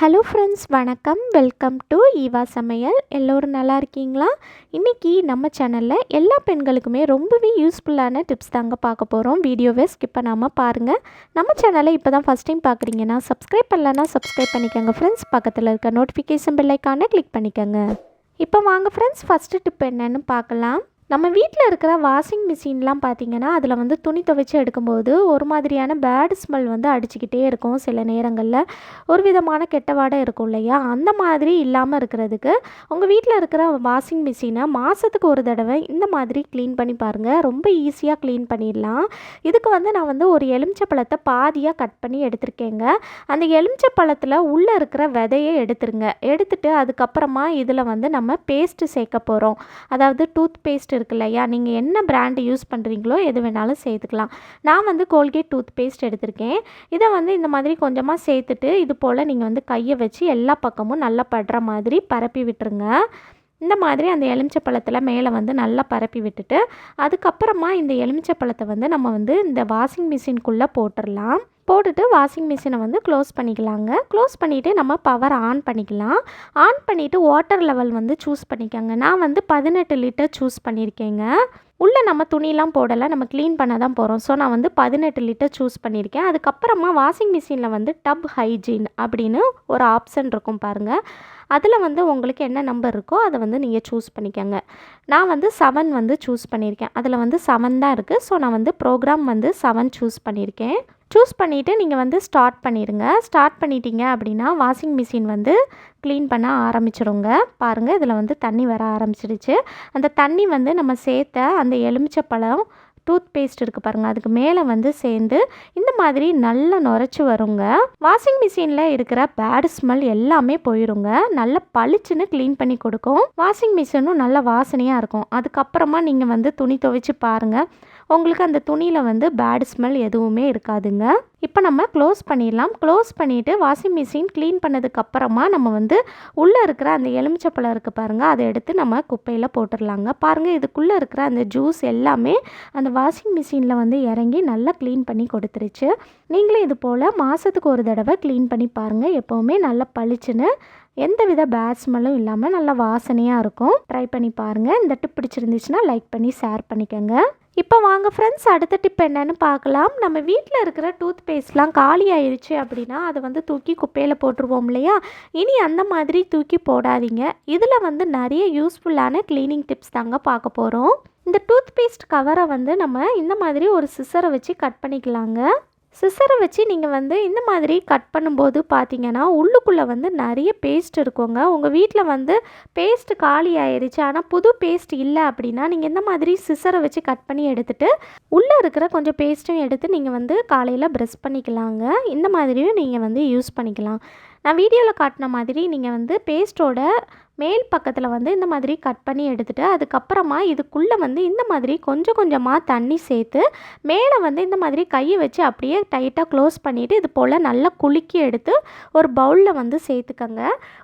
Hello friends, வணக்கம். Welcome to Eva சமையல். எல்லோரும் நல்லா இருக்கீங்களா? இன்றைக்கி நம்ம சேனலில் எல்லா பெண்களுக்குமே ரொம்பவே யூஸ்ஃபுல்லான டிப்ஸ் தாங்க பார்க்க போகிறோம். வீடியோவை ஸ்கிப் பண்ணாமல் பாருங்கள். நம்ம சேனலை இப்போ தான் ஃபஸ்ட் டைம் பார்க்குறீங்கன்னா சப்ஸ்கிரைப் பண்ணலன்னா சப்ஸ்கிரைப் பண்ணிக்கோங்க ஃப்ரெண்ட்ஸ். பக்கத்தில் இருக்க நோட்டிஃபிகேஷன் பெல் ஐக்கானை கிளிக் பண்ணிக்கோங்க. இப்போ வாங்க ஃப்ரெண்ட்ஸ், ஃபஸ்ட்டு டிப் என்னன்னு பார்க்கலாம். நம்ம வீட்டில் இருக்கிற வாஷிங் மிஷின்லாம் பார்த்திங்கன்னா அதில் வந்து துணி துவைச்சி எடுக்கும்போது ஒரு மாதிரியான பேட் ஸ்மெல் வந்து அடிச்சுக்கிட்டே இருக்கும். சில நேரங்களில் ஒரு விதமான கெட்ட வாடை இருக்கும் இல்லையா? அந்த மாதிரி இல்லாமல் இருக்கிறதுக்கு உங்கள் வீட்டில் இருக்கிற வாஷிங் மிஷினை மாதத்துக்கு ஒரு தடவை இந்த மாதிரி க்ளீன் பண்ணி பாருங்கள். ரொம்ப ஈஸியாக க்ளீன் பண்ணிடலாம். இதுக்கு வந்து நான் வந்து ஒரு எலுமிச்சை பழத்தை பாதியாக கட் பண்ணி எடுத்திருக்கேங்க. அந்த எலுமிச்சை பழத்தில் உள்ளே இருக்கிற விதையை எடுத்துருங்க. எடுத்துட்டு அதுக்கப்புறமா இதில் வந்து நம்ம பேஸ்ட்டு சேர்க்க போகிறோம். அதாவது டூத் பேஸ்ட் இருக்கு இல்லையா? நீங்கள் என்ன பிராண்டு யூஸ் பண்ணுறீங்களோ எது வேணாலும் சேர்த்துக்கலாம். நான் வந்து கோல்கேட் டூத் பேஸ்ட் எடுத்திருக்கேன். இதை வந்து இந்த மாதிரி கொஞ்சமாக சேர்த்துட்டு இது போல் நீங்கள் வந்து கையை வச்சு எல்லா பக்கமும் நல்லா படுற மாதிரி பரப்பி விட்டுருங்க. இந்த மாதிரி அந்த எலுமிச்சை பழத்தில் மேலே வந்து நல்லா பரப்பி விட்டுட்டு அதுக்கப்புறமா இந்த எலுமிச்சை பழத்தை வந்து நம்ம வந்து இந்த வாஷிங் மிஷின்குள்ளே போட்டுடலாம். போட்டுட்டு வாஷிங் மிஷினை வந்து க்ளோஸ் பண்ணிக்கலாங்க. க்ளோஸ் பண்ணிவிட்டு நம்ம பவர் ஆன் பண்ணிக்கலாம். ஆன் பண்ணிவிட்டு வாட்டர் லெவல் வந்து சூஸ் பண்ணிக்கோங்க. நான் வந்து 18 லிட்டர் சூஸ் பண்ணியிருக்கேங்க. உள்ளே நம்ம துணிலாம் போடலை, நம்ம க்ளீன் பண்ண தான் போகிறோம். ஸோ நான் வந்து 18 லிட்டர் சூஸ் பண்ணியிருக்கேன். அதுக்கப்புறமா வாஷிங் மிஷினில் வந்து டப் ஹைஜீன் அப்படின்னு ஒரு ஆப்ஷன் இருக்கும் பாருங்கள். அதில் வந்து உங்களுக்கு என்ன நம்பர் இருக்கோ அதை வந்து நீங்கள் சூஸ் பண்ணிக்கோங்க. நான் வந்து 7 வந்து சூஸ் பண்ணியிருக்கேன். அதில் வந்து 7 தான் இருக்குது. ஸோ நான் வந்து ப்ரோக்ராம் வந்து 7 சூஸ் பண்ணியிருக்கேன். சூஸ் பண்ணிவிட்டு நீங்கள் வந்து ஸ்டார்ட் பண்ணிடுங்க. ஸ்டார்ட் பண்ணிட்டீங்க அப்படின்னா வாஷிங் மிஷின் வந்து க்ளீன் பண்ண ஆரம்பிச்சிடுங்க. பாருங்கள், இதில் வந்து தண்ணி வர ஆரம்பிச்சிடுச்சு. அந்த தண்ணி வந்து நம்ம சேர்த்த அந்த எலுமிச்சை பழம் டூத் பேஸ்ட் இருக்குது பாருங்கள், அதுக்கு மேலே வந்து சேர்ந்து இந்த மாதிரி நல்லா நுரைச்சி வருங்க. வாஷிங் மிஷினில் இருக்கிற பேட் ஸ்மெல் எல்லாமே போயிடுங்க. நல்லா பளிச்சுன்னு க்ளீன் பண்ணி கொடுக்கும். வாஷிங் மிஷினும் நல்ல வாசனையாக இருக்கும். அதுக்கப்புறமா நீங்கள் வந்து துணி துவைச்சி பாருங்கள், உங்களுக்கு அந்த துணியில் வந்து பேட் ஸ்மெல் எதுவுமே இருக்காதுங்க. இப்போ நம்ம க்ளோஸ் பண்ணிடலாம். க்ளோஸ் பண்ணிவிட்டு வாஷிங் மிஷின் க்ளீன் பண்ணதுக்கப்புறமா நம்ம வந்து உள்ளே இருக்கிற அந்த எலுமிச்சப்பழம் இருக்குது பாருங்கள், அதை எடுத்து நம்ம குப்பையில் போட்டுடலாங்க. பாருங்கள், இதுக்குள்ளே இருக்கிற அந்த ஜூஸ் எல்லாமே அந்த வாஷிங் மிஷினில் வந்து இறங்கி நல்லா க்ளீன் பண்ணி கொடுத்துருச்சு. நீங்களும் இது போல் மாதத்துக்கு ஒரு தடவை க்ளீன் பண்ணி பாருங்கள். எப்போவுமே நல்லா பளிச்சுன்னு எந்தவித பேட் ஸ்மெல்லும் இல்லாமல் நல்லா வாசனையாக இருக்கும். ட்ரை பண்ணி பாருங்கள். இந்த டிப் பிடிச்சிருந்துச்சுன்னா லைக் பண்ணி ஷேர் பண்ணிக்கோங்க. இப்போ வாங்க ஃப்ரெண்ட்ஸ், அடுத்த டிப் என்னன்னு பார்க்கலாம். நம்ம வீட்டில் இருக்கிற டூத் பேஸ்ட்லாம் காலி ஆயிடுச்சு அப்படின்னா அதை வந்து தூக்கி குப்பையில் போட்டுருவோம் இல்லையா? இனி அந்த மாதிரி தூக்கி போடாதீங்க. இதில் வந்து நிறைய யூஸ்ஃபுல்லான க்ளீனிங் டிப்ஸ் தாங்க பார்க்க போகிறோம். இந்த டூத் பேஸ்ட் கவரை வந்து நம்ம இந்த மாதிரி ஒரு சிசரை வச்சு கட் பண்ணிக்கலாங்க. சிசரை வச்சு நீங்கள் வந்து இந்த மாதிரி கட் பண்ணும்போது பார்த்தீங்கன்னா உள்ளுக்குள்ளே வந்து நிறைய பேஸ்ட் இருக்குங்க. உங்கள் வீட்டில் வந்து பேஸ்ட் காலி ஆயிடுச்சு ஆனால் புது பேஸ்ட் இல்லை அப்படின்னா நீங்கள் இந்த மாதிரி சிசரை வச்சு கட் பண்ணி எடுத்துகிட்டு உள்ளே இருக்கிற கொஞ்சம் பேஸ்ட்டும் எடுத்து நீங்கள் வந்து காலையில் ப்ரஷ் பண்ணிக்கலாங்க. இந்த மாதிரியும் நீங்கள் வந்து யூஸ் பண்ணிக்கலாம். நான் வீடியோவில் காட்டின மாதிரி நீங்கள் வந்து பேஸ்ட்டோட மேல் பக்கத்தில் வந்து இந்த மாதிரி கட் பண்ணி எடுத்துகிட்டு அதுக்கப்புறமா இதுக்குள்ளே வந்து இந்த மாதிரி கொஞ்சம் கொஞ்சமாக தண்ணி சேர்த்து மேலே வந்து இந்த மாதிரி கையை வச்சு அப்படியே டைட்டாக க்ளோஸ் பண்ணிவிட்டு இது போல் நல்லா குலுக்கி எடுத்து ஒரு பவுலில் வந்து சேர்த்துக்கங்க.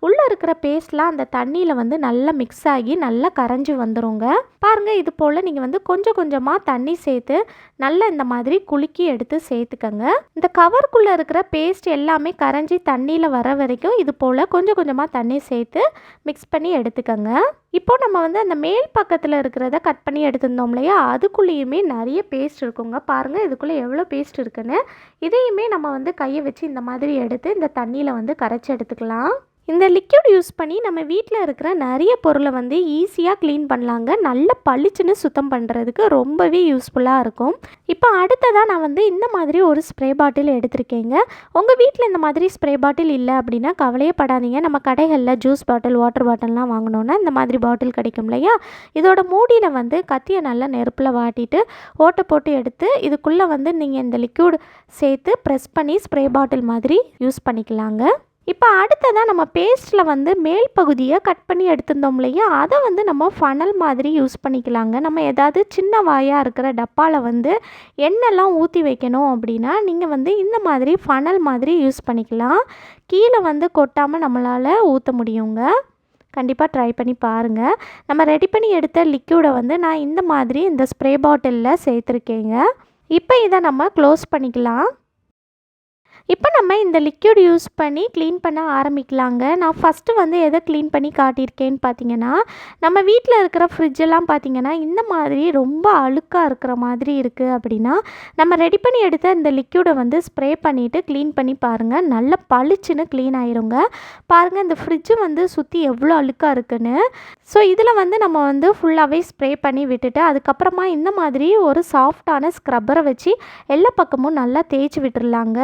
உள்ளே இருக்கிற பேஸ்ட்லாம் அந்த தண்ணியில் வந்து நல்லா மிக்ஸ் ஆகி நல்லா கரைஞ்சி வந்துடுங்க. பாருங்கள், இது போல் நீங்கள் வந்து கொஞ்சம் கொஞ்சமாக தண்ணி சேர்த்து நல்லா இந்த மாதிரி குலுக்கி எடுத்து சேர்த்துக்கங்க. இந்த கவருக்குள்ளே இருக்கிற பேஸ்ட் எல்லாமே கரைஞ்சி தண்ணியில் வர வரைக்கும் இது போல் கொஞ்சம் கொஞ்சமாக தண்ணி சேர்த்து மிக்ஸ் பண்ணி எடுத்துக்கங்க. இப்போ நம்ம வந்து அந்த மேல் பக்கத்தில் இருக்கிறத கட் பண்ணி எடுத்துருந்தோம் இல்லையா? அதுக்குள்ளேயுமே நிறைய பேஸ்ட் இருக்குங்க. பாருங்கள், இதுக்குள்ளே எவ்வளோ பேஸ்ட் இருக்குன்னு. இதையுமே நம்ம வந்து கையை வச்சு இந்த மாதிரி எடுத்து இந்த தண்ணியில் வந்து கரைச்சி எடுத்துக்கலாம். இந்த லிக்யூட் யூஸ் பண்ணி நம்ம வீட்டில் இருக்கிற நிறைய பொருளை வந்து ஈஸியாக க்ளீன் பண்ணலாங்க. நல்ல பளிச்சுன்னு சுத்தம் பண்ணுறதுக்கு ரொம்பவே யூஸ்ஃபுல்லாக இருக்கும். இப்போ அடுத்ததாக நான் வந்து இந்த மாதிரி ஒரு ஸ்ப்ரே பாட்டில் எடுத்திருக்கேங்க. உங்கள் வீட்டில் இந்த மாதிரி ஸ்ப்ரே பாட்டில் இல்லை அப்படின்னா கவலையே படாதீங்க. நம்ம கடைகளில் ஜூஸ் பாட்டில் வாட்டர் பாட்டில்லாம் வாங்கினோன்னா இந்த மாதிரி பாட்டில் கிடைக்கும் இல்லையா? இதோட மூடியில் வந்து கத்தியை நல்லா நெருப்பில் வாட்டிட்டு ஓட்டை போட்டு எடுத்து இதுக்குள்ளே வந்து நீங்கள் இந்த லிக்யூட் சேர்த்து ப்ரெஸ் பண்ணி ஸ்ப்ரே பாட்டில் மாதிரி யூஸ் பண்ணிக்கலாங்க. இப்போ அடுத்ததாக நம்ம பேஸ்ட்டில் வந்து மேல் பகுதியை கட் பண்ணி எடுத்திருந்தோம் இல்லையா? அதை வந்து நம்ம ஃபனல் மாதிரி யூஸ் பண்ணிக்கலாங்க. நம்ம ஏதாவது சின்ன வாயாக இருக்கிற டப்பாவில் வந்து எண்ணெய்லாம் ஊற்றி வைக்கணும் அப்படின்னா நீங்கள் வந்து இந்த மாதிரி ஃபனல் மாதிரி யூஸ் பண்ணிக்கலாம். கீழே வந்து கொட்டாமல் நம்மளால் ஊற்ற முடியுங்க. கண்டிப்பாக ட்ரை பண்ணி பாருங்கள். நம்ம ரெடி பண்ணி எடுத்த லிக்யூடை வந்து நான் இந்த மாதிரி இந்த ஸ்ப்ரே பாட்டிலில் சேர்த்துருக்கேங்க. இப்போ இதை நம்ம க்ளோஸ் பண்ணிக்கலாம். இப்போ நம்ம இந்த லிக்விட் யூஸ் பண்ணி க்ளீன் பண்ண ஆரம்பிக்கலாங்க. நான் ஃபஸ்ட்டு வந்து எதை க்ளீன் பண்ணி காட்டியிருக்கேன்னு பார்த்தீங்கன்னா, நம்ம வீட்டில் இருக்கிற ஃப்ரிட்ஜெல்லாம் பார்த்தீங்கன்னா இந்த மாதிரி ரொம்ப அழுக்காக இருக்கிற மாதிரி இருக்குது அப்படின்னா, நம்ம ரெடி பண்ணி எடுத்த இந்த லிக்விடை வந்து ஸ்ப்ரே பண்ணிவிட்டு க்ளீன் பண்ணி பாருங்கள். நல்லா பளிச்சுன்னு க்ளீன் ஆயிருங்க. பாருங்கள் இந்த ஃப்ரிட்ஜு வந்து சுற்றி எவ்வளோ அழுக்காக இருக்குன்னு. ஸோ இதில் வந்து நம்ம வந்து ஃபுல்லாகவே ஸ்ப்ரே பண்ணி விட்டுட்டு அதுக்கப்புறமா இந்த மாதிரி ஒரு சாஃப்டான ஸ்க்ரப்பரை வச்சு எல்லா பக்கமும் நல்லா தேய்ச்சி விட்டுறலாங்க.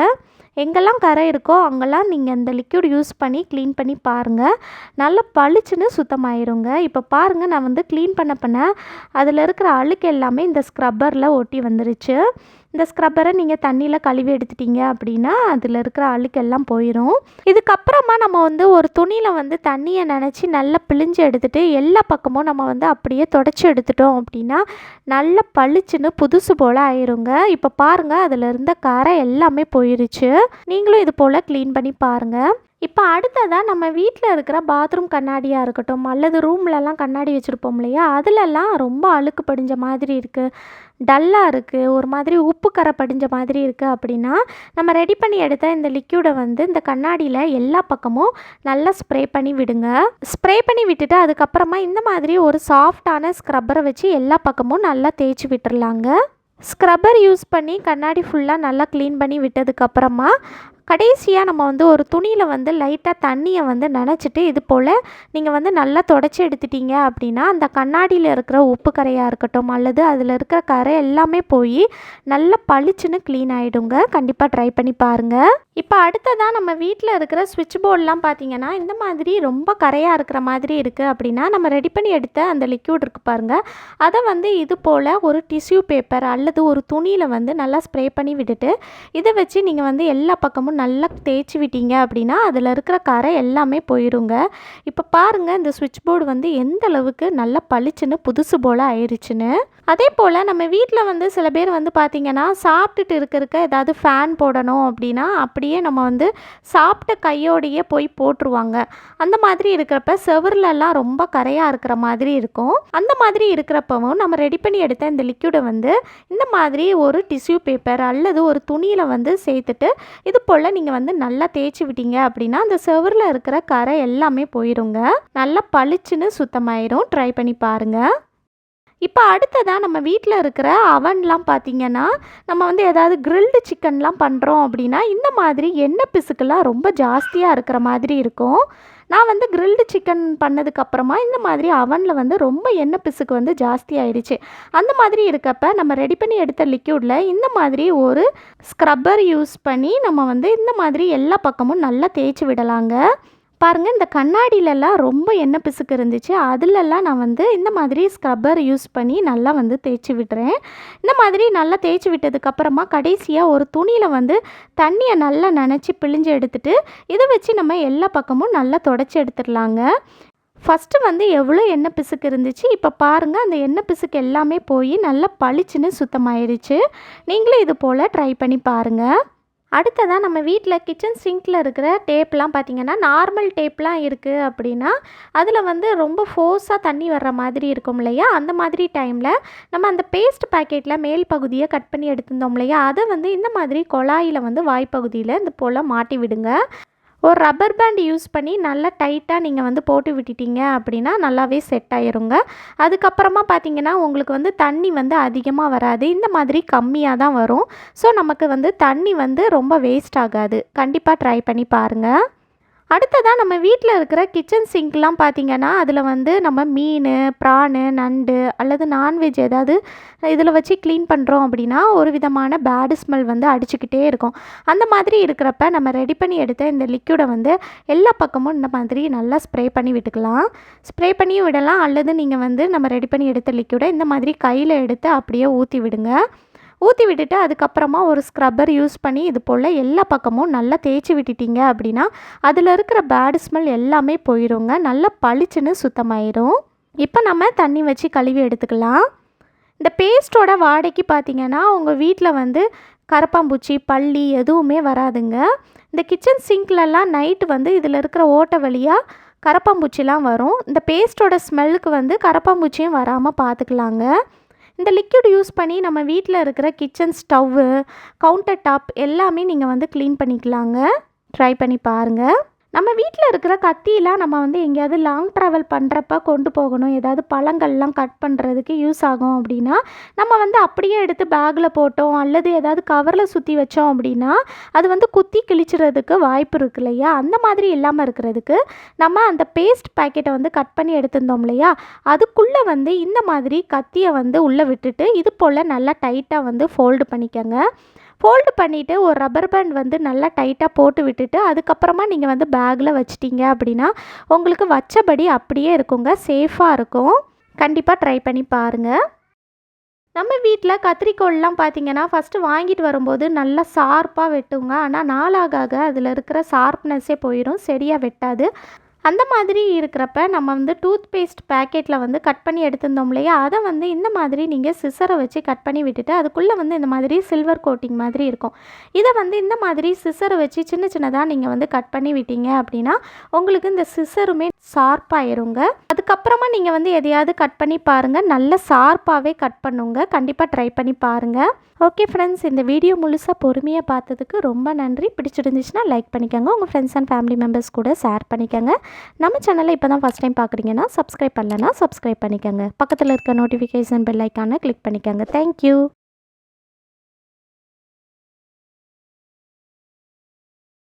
எங்கெல்லாம் கரை இருக்கோ அங்கெல்லாம் நீங்கள் இந்த லிக்விட் யூஸ் பண்ணி க்ளீன் பண்ணி பாருங்கள். நல்லா பளிச்சுன்னு சுத்தமாயிருங்க. இப்போ பாருங்கள் நான் வந்து க்ளீன் பண்ண அதில் இருக்கிற அழுக்கு எல்லாமே இந்த ஸ்க்ரப்பரில் ஒட்டி வந்துருச்சு. இந்த ஸ்க்ரப்பரை நீங்கள் தண்ணியில் கழுவி எடுத்துட்டீங்க அப்படின்னா அதில் இருக்கிற அழுக்கெல்லாம் போயிடும். இதுக்கப்புறமா நம்ம வந்து ஒரு துணியில் வந்து தண்ணியை நனைச்சி நல்லா பிழிஞ்சு எடுத்துகிட்டு எல்லா பக்கமும் நம்ம வந்து அப்படியே தொடச்சி எடுத்துட்டோம் அப்படின்னா நல்லா பளிச்சுன்னு புதுசு போல் ஆயிருங்க. இப்போ பாருங்கள் அதில் இருந்த கரை எல்லாமே போயிருச்சு. நீங்களும் இது போல் க்ளீன் பண்ணி பாருங்கள். இப்போ அடுத்ததாக நம்ம வீட்டில் இருக்கிற பாத்ரூம் கண்ணாடியாக இருக்கட்டும் அல்லது ரூம்லலாம் கண்ணாடி வச்சுருப்போம் இல்லையா, அதிலெல்லாம் ரொம்ப அழுக்கு படிஞ்ச மாதிரி இருக்குது, டல்லாக இருக்குது, ஒரு மாதிரி உப்பு கரை படிஞ்ச மாதிரி இருக்குது அப்படின்னா நம்ம ரெடி பண்ணி எடுத்த இந்த லிக்யூடை வந்து இந்த கண்ணாடியில் எல்லா பக்கமும் நல்லா ஸ்ப்ரே பண்ணி விடுங்க. ஸ்ப்ரே பண்ணி விட்டுட்டு அதுக்கப்புறமா இந்த மாதிரி ஒரு சாஃப்டான ஸ்க்ரப்பரை வச்சு எல்லா பக்கமும் நல்லா தேய்ச்சி விட்டுறலாங்க. ஸ்க்ரப்பர் யூஸ் பண்ணி கண்ணாடி ஃபுல்லாக நல்லா க்ளீன் பண்ணி விட்டதுக்கப்புறமா கடைசியாக நம்ம வந்து ஒரு துணியில் வந்து லைட்டாக தண்ணியை வந்து நனைச்சிட்டு இது போல் நீங்கள் வந்து நல்லா தொடச்சி எடுத்துட்டீங்க அப்படின்னா அந்த கண்ணாடியில் இருக்கிற உப்பு கரையாக இருக்கட்டும் அல்லது அதில் இருக்கிற கரை எல்லாமே போய் நல்லா பளிச்சுன்னு க்ளீன் ஆகிடுங்க. கண்டிப்பாக ட்ரை பண்ணி பாருங்கள். இப்போ அடுத்ததாக நம்ம வீட்டில் இருக்கிற ஸ்விட்ச் போர்டெலாம் பார்த்தீங்கன்னா இந்த மாதிரி ரொம்ப கரையாக இருக்கிற மாதிரி இருக்குது அப்படின்னா நம்ம ரெடி பண்ணி எடுத்த அந்த லிக்யூட் இருக்குது பாருங்கள், அதை வந்து இது போல் ஒரு டிஷ்யூ பேப்பர் அல்லது ஒரு துணியில் வந்து நல்லா ஸ்ப்ரே பண்ணி விட்டுட்டு இதை வச்சு நீங்கள் வந்து எல்லா பக்கமும் நல்லா தேய்ச்சி விட்டீங்க அப்படின்னா அதில் இருக்கிற கரை எல்லாமே போயிருங்க. இப்போ பாருங்கள் இந்த ஸ்விட்ச் போர்டு வந்து எந்த அளவுக்கு நல்லா பளிச்சுன்னு புதுசு போல் ஆயிடுச்சுன்னு. அதே போல் நம்ம வீட்டில் வந்து சில பேர் வந்து பார்த்திங்கன்னா சாப்பிட்டுட்டு இருக்க ஏதாவது ஃபேன் போடணும் அப்படின்னா அப்படியே நம்ம வந்து சாப்பிட்ட கையோடையே போய் போட்டுருவாங்க. அந்த மாதிரி இருக்கிறப்ப செவர்லலாம் ரொம்ப கரையாக இருக்கிற மாதிரி இருக்கும். அந்த மாதிரி இருக்கிறப்பவும் நம்ம ரெடி பண்ணி எடுத்த இந்த லிக்யூடை வந்து இந்த மாதிரி ஒரு டிஷ்யூ பேப்பர் அல்லது ஒரு துணியில் வந்து சேர்த்துட்டு இது போல் நீங்கள் வந்து நல்லா தேய்ச்சி விட்டீங்க அப்படின்னா அந்த செவரில் இருக்கிற கரை எல்லாமே போயிருங்க. நல்லா பளிச்சுன்னு சுத்தமாயிரும். ட்ரை பண்ணி பாருங்கள். இப்போ அடுத்ததாக நம்ம வீட்டில் இருக்கிற அவன்லாம் பார்த்திங்கன்னா நம்ம வந்து ஏதாவது கிரில்டு சிக்கன்லாம் பண்ணுறோம் அப்படின்னா இந்த மாதிரி எண்ணெய் பிசுக்கெல்லாம் ரொம்ப ஜாஸ்தியாக இருக்கிற மாதிரி இருக்கும். நான் வந்து கிரில்டு சிக்கன் பண்ணதுக்கப்புறமா இந்த மாதிரி அவனில் வந்து ரொம்ப எண்ணெய் பிசுக்கு வந்து ஜாஸ்தி ஆயிடுச்சு. அந்த மாதிரி இருக்கப்ப நம்ம ரெடி பண்ணி எடுத்த லிக்யூடில் இந்த மாதிரி ஒரு ஸ்க்ரப்பர் யூஸ் பண்ணி நம்ம வந்து இந்த மாதிரி எல்லா பக்கமும் நல்லா தேய்ச்சி விடலாங்க. பாருங்கள் இந்த கண்ணாடியிலலாம் ரொம்ப எண்ணெய் பிசுக்கு இருந்துச்சு, அதிலெல்லாம் நான் வந்து இந்த மாதிரி ஸ்க்ரப்பர் யூஸ் பண்ணி நல்லா வந்து தேய்ச்சி விட்டுறேன். இந்த மாதிரி நல்லா தேய்ச்சி விட்டதுக்கப்புறமா கடைசியாக ஒரு துணியில் வந்து தண்ணியை நல்லா நனைச்சி பிழிஞ்சு எடுத்துட்டு இதை வச்சு நம்ம எல்லா பக்கமும் நல்லா தொடச்சி எடுத்துடலாங்க. ஃபஸ்ட்டு வந்து எவ்வளோ எண்ணெய் பிசுக்கு இருந்துச்சு, இப்போ பாருங்கள் அந்த எண்ணெய் பிசுக்கு எல்லாமே போய் நல்லா பளிச்சுன்னு சுத்தமாயிருச்சு. நீங்களும் இது போல் ட்ரை பண்ணி பாருங்கள். அடுத்ததாக நம்ம வீட்டில் கிச்சன் சிங்கில் இருக்கிற டேப்லாம் பார்த்திங்கன்னா நார்மல் டேப்லாம் இருக்குது அப்படின்னா அதில் வந்து ரொம்ப ஃபோர்ஸாக தண்ணி வர்ற மாதிரி இருக்கும் இல்லையா, அந்த மாதிரி டைமில் நம்ம அந்த பேஸ்ட் பேக்கெட்டில் மேல் பகுதியை கட் பண்ணி எடுத்திருந்தோம் இல்லையா, அதை வந்து இந்த மாதிரி குழாயில் வந்து வாய்ப்பகுதியில் இது போல் மாட்டி விடுங்க. ஒரு ரப்பர் பேண்ட் யூஸ் பண்ணி நல்லா டைட்டாக நீங்கள் வந்து போட்டு விட்டுட்டீங்க அப்படின்னா நல்லாவே செட் ஆயிருங்க. அதுக்கப்புறமா பார்த்திங்கன்னா உங்களுக்கு வந்து தண்ணி வந்து அதிகமாக வராது, இந்த மாதிரி கம்மியாக தான் வரும். ஸோ நமக்கு வந்து தண்ணி வந்து ரொம்ப வேஸ்ட் ஆகாது. கண்டிப்பாக ட்ரை பண்ணி பாருங்கள். அடுத்ததாக நம்ம வீட்டில் இருக்கிற கிச்சன் சிங்க்லாம் பார்த்திங்கன்னா அதில் வந்து நம்ம மீன், ப்ரானு, நண்டு அல்லது நான்வெஜ் ஏதாவது இதில் வச்சு க்ளீன் பண்ணுறோம் அப்படின்னா ஒரு விதமான பேடு ஸ்மெல் வந்து அடிச்சுக்கிட்டே இருக்கும். அந்த மாதிரி இருக்கிறப்ப நம்ம ரெடி பண்ணி எடுத்த இந்த லிக்யூடை வந்து எல்லா பக்கமும் இந்த மாதிரி நல்லா ஸ்ப்ரே பண்ணி விட்டுக்கலாம். ஸ்ப்ரே பண்ணியும் விடலாம் அல்லது நீங்கள் வந்து நம்ம ரெடி பண்ணி எடுத்த லிக்யூடை இந்த மாதிரி கையில் எடுத்து அப்படியே ஊற்றி விடுங்க. ஊற்றி விட்டுட்டு அதுக்கப்புறமா ஒரு ஸ்க்ரப்பர் யூஸ் பண்ணி இது போல் எல்லா பக்கமும் நல்லா தேய்ச்சி விட்டுட்டீங்க அப்படின்னா அதில் இருக்கிற பேடு ஸ்மெல் எல்லாமே போயிடுங்க. நல்லா பளிச்சுன்னு சுத்தமாயிடும். இப்போ நம்ம தண்ணி வச்சு கழுவி எடுத்துக்கலாம். இந்த பேஸ்ட்டோட வாடைக்கு பார்த்திங்கன்னா உங்கள் வீட்டில் வந்து கரப்பாம்பூச்சி, பல்லி எதுவுமே வராதுங்க. இந்த கிச்சன் சிங்க்லலாம் நைட்டு வந்து இதில் இருக்கிற ஓட்டை வழியாக கரப்பாம்பூச்சிலாம் வரும். இந்த பேஸ்ட்டோட ஸ்மெல்லுக்கு வந்து கரப்பாம்பூச்சியும் வராமல் பார்த்துக்கலாங்க. இந்த லிக்விட் யூஸ் பண்ணி நம்ம வீட்டில் இருக்கிற கிச்சன் ஸ்டவ்வு, கவுண்டர் டாப் எல்லாமே நீங்கள் வந்து க்ளீன் பண்ணிக்கலாங்க. ட்ரை பண்ணி பாருங்கள். நம்ம வீட்டில் இருக்கிற கத்தியெலாம் நம்ம வந்து எங்கேயாவது லாங் ட்ராவல் பண்ணுறப்ப கொண்டு போகணும், ஏதாவது பழங்கள்லாம் கட் பண்ணுறதுக்கு யூஸ் ஆகும் அப்படின்னா நம்ம வந்து அப்படியே எடுத்து பேக்கில் போட்டோம் அல்லது ஏதாவது கவரில் சுற்றி வச்சோம் அப்படின்னா அது வந்து குத்தி கிழிச்சிறதுக்கு வாய்ப்பு இருக்கு இல்லையா. அந்த மாதிரி இல்லாமல் இருக்கிறதுக்கு நம்ம அந்த பேஸ்ட் பேக்கெட்டை வந்து கட் பண்ணி எடுத்திருந்தோம் இல்லையா, அதுக்குள்ளே வந்து இந்த மாதிரி கத்தியை வந்து உள்ளே விட்டுட்டு இது போல் நல்லா டைட்டாக வந்து ஃபோல்டு பண்ணிக்கோங்க. ஃபோல்டு பண்ணிவிட்டு ஒரு ரப்பர் பேண்ட் வந்து நல்லா டைட்டாக போட்டு விட்டுட்டு அதுக்கப்புறமா நீங்கள் வந்து பேக்கில் வச்சிட்டிங்க அப்படின்னா உங்களுக்கு வச்சபடி அப்படியே இருக்குங்க, சேஃபாக இருக்கும். கண்டிப்பாக ட்ரை பண்ணி பாருங்கள். நம்ம வீட்டில் கத்திரிக்கோல்லாம் பார்த்திங்கன்னா ஃபஸ்ட்டு வாங்கிட்டு வரும்போது நல்லா ஷார்ப்பாக வெட்டுங்க. ஆனால் நாளாக அதில் இருக்கிற ஷார்ப்னஸ்ஸே போயிடும், சரியாக வெட்டாது. அந்த மாதிரி இருக்கிறப்ப நம்ம வந்து டூத் பேஸ்ட் பேக்கெட்டில் வந்து கட் பண்ணி எடுத்திருந்தோம் இல்லையா, அதை வந்து இந்த மாதிரி நீங்கள் சிசரை வச்சு கட் பண்ணி விட்டுட்டு அதுக்குள்ளே வந்து இந்த மாதிரி சில்வர் கோட்டிங் மாதிரி இருக்கும். இதை வந்து இந்த மாதிரி சிசரை வச்சு சின்ன சின்னதாக நீங்கள் வந்து கட் பண்ணி விட்டீங்க அப்படின்னா உங்களுக்கு இந்த சிசருமே ஷார்ப்பாயிருங்க. அதுக்கப்புறமா நீங்கள் வந்து எதையாவது கட் பண்ணி பாருங்கள், நல்ல ஷார்ப்பாகவே கட் பண்ணுங்க. கண்டிப்பாக ட்ரை பண்ணி பாருங்கள். ஓகே ஃப்ரெண்ட்ஸ், இந்த வீடியோ முழுசாக பொறுமையாக பார்த்ததுக்கு ரொம்ப நன்றி. பிடிச்சிருந்துச்சுன்னா லைக் பண்ணிக்கோங்க, உங்கள் ஃப்ரெண்ட்ஸ் அண்ட் ஃபேமிலி மெம்பர்ஸ் கூட ஷேர் பண்ணிக்கோங்க. நம்ம சேனலை இப்போ தான் ஃபஸ்ட் டைம் பார்க்குறீங்கன்னா சப்ஸ்கிரைப் பண்ணலன்னா சப்ஸ்கிரைப் பண்ணிக்கோங்க. பக்கத்தில் இருக்க நோட்டிஃபிகேஷன் பெல் ஐக்கானை கிளிக் பண்ணிக்கோங்க. தேங்க்யூ.